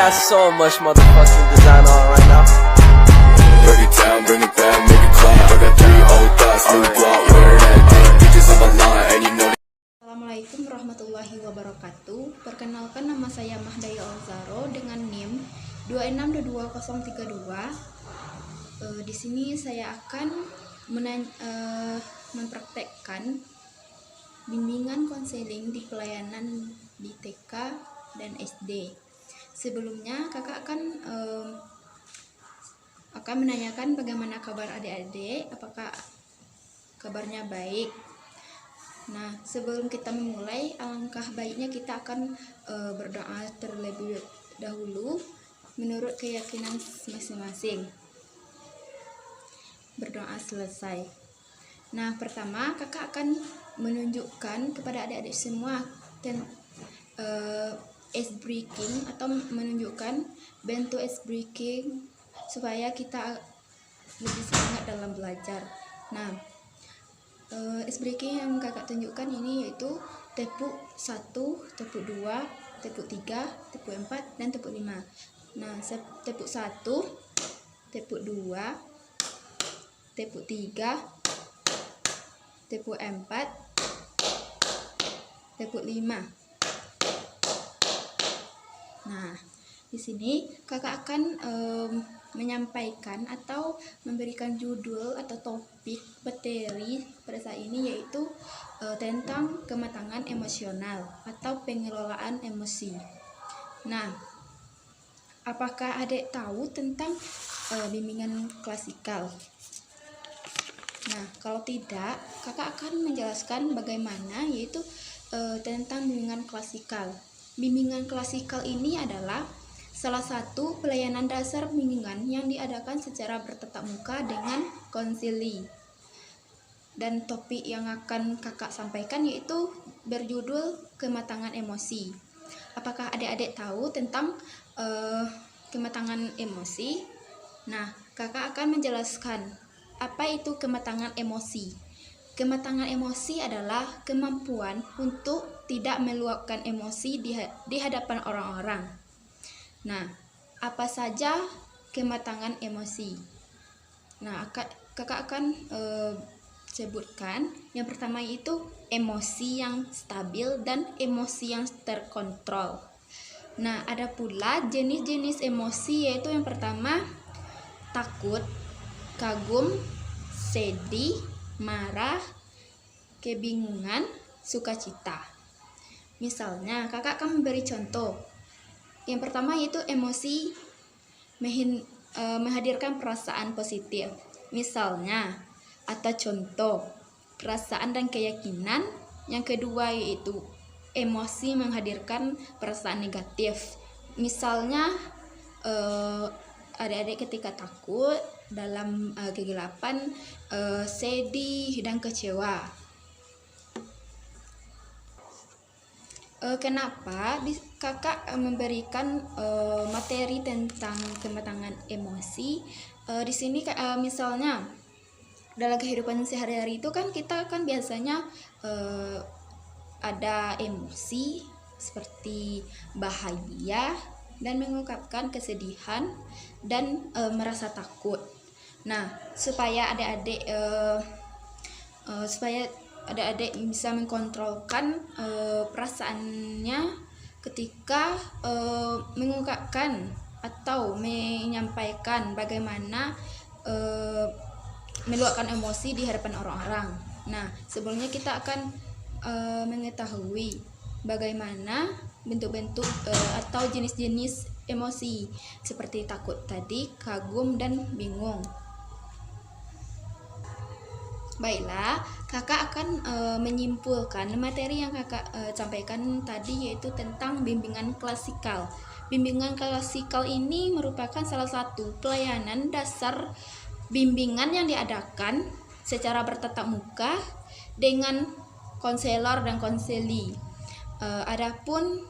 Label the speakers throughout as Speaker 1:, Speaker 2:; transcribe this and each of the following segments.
Speaker 1: got so much motherfucking design on right now.
Speaker 2: Break it down, bring it back, make it clap. I got 3 old thoughts, new block, where that day. Bitches on my line, and you know.
Speaker 3: Assalamualaikum warahmatullahi wabarakatuh. Perkenalkan, nama saya Mahdaya Ozaro dengan NIM 2622032. Di sini saya akan mempraktekkan bimbingan konseling di pelayanan di TK dan SD. Sebelumnya kakak akan menanyakan bagaimana kabar adik-adik, apakah kabarnya baik. Nah, sebelum kita memulai, alangkah baiknya kita akan berdoa terlebih dahulu menurut keyakinan masing-masing. Berdoa selesai. Nah, pertama kakak akan menunjukkan kepada adik-adik semua ice breaking atau menunjukkan bentuk ice breaking supaya kita lebih semangat dalam belajar. Nah, ice breaking yang kakak tunjukkan ini yaitu tepuk 1, tepuk 2, tepuk 3, tepuk 4, dan tepuk 5. Nah, tepuk 1, tepuk 2, tepuk 3, tepuk 4, tepuk 5. Nah, di sini kakak akan menyampaikan atau memberikan judul atau topik materi pada saat ini, yaitu tentang kematangan emosional atau pengelolaan emosi. Nah, apakah adik tahu tentang bimbingan klasikal? Nah, kalau tidak, kakak akan menjelaskan bagaimana, yaitu tentang bimbingan klasikal. Bimbingan klasikal ini adalah salah satu pelayanan dasar bimbingan yang diadakan secara bertatap muka dengan konsili. Dan topik yang akan kakak sampaikan yaitu berjudul kematangan emosi. Apakah adik-adik tahu tentang kematangan emosi? Nah, kakak akan menjelaskan apa itu kematangan emosi. Kematangan emosi adalah kemampuan untuk tidak meluapkan emosi di hadapan orang-orang. Nah, apa saja kematangan emosi? Nah, kakak akan sebutkan. Yang pertama itu emosi yang stabil dan emosi yang terkontrol. Nah, ada pula jenis-jenis emosi, yaitu yang pertama takut, kagum, sedih, marah, kebingungan, sukacita. Misalnya, kakak akan memberi contoh. Yang pertama yaitu emosi menghadirkan perasaan positif. Misalnya, atau contoh, perasaan dan keyakinan. Yang kedua yaitu emosi menghadirkan perasaan negatif. Misalnya, adik-adik ketika takut, dalam kegelapan, sedih dan kecewa. Kenapa kakak memberikan materi tentang kematangan emosi? Di sini misalnya dalam kehidupan sehari-hari itu kan kita kan biasanya ada emosi seperti bahagia dan mengungkapkan kesedihan dan merasa takut. Nah, supaya adik-adik bisa mengkontrolkan perasaannya ketika mengungkapkan atau menyampaikan bagaimana meluapkan emosi di hadapan orang-orang. Nah, sebelumnya kita akan mengetahui bagaimana bentuk-bentuk atau jenis-jenis emosi seperti takut tadi, kagum, dan bingung. Baiklah, kakak akan menyimpulkan materi yang kakak sampaikan tadi, yaitu tentang bimbingan klasikal. Bimbingan klasikal ini merupakan salah satu pelayanan dasar bimbingan yang diadakan secara bertatap muka dengan konselor dan konseli. Adapun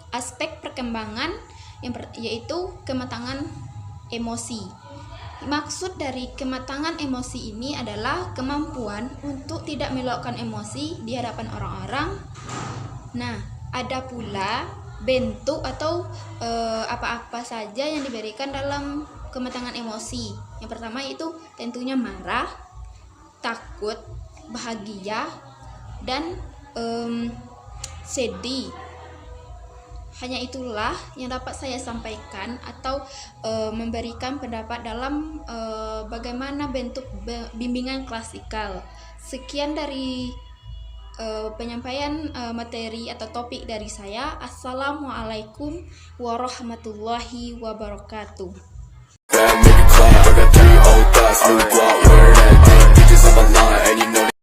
Speaker 3: aspek perkembangan yaitu kematangan emosi. Maksud dari kematangan emosi ini adalah kemampuan untuk tidak meluapkan emosi di hadapan orang-orang. Nah, ada pula bentuk atau apa-apa saja yang diberikan dalam kematangan emosi. Yang pertama itu tentunya marah, takut, bahagia, dan sedih. Hanya itulah yang dapat saya sampaikan atau memberikan pendapat dalam bagaimana bentuk bimbingan klasikal. Sekian dari penyampaian materi atau topik dari saya. Assalamualaikum warahmatullahi wabarakatuh.
Speaker 2: Make it clap. I got 3 old thoughts, new block, where that thing. Bitches on my line, and you know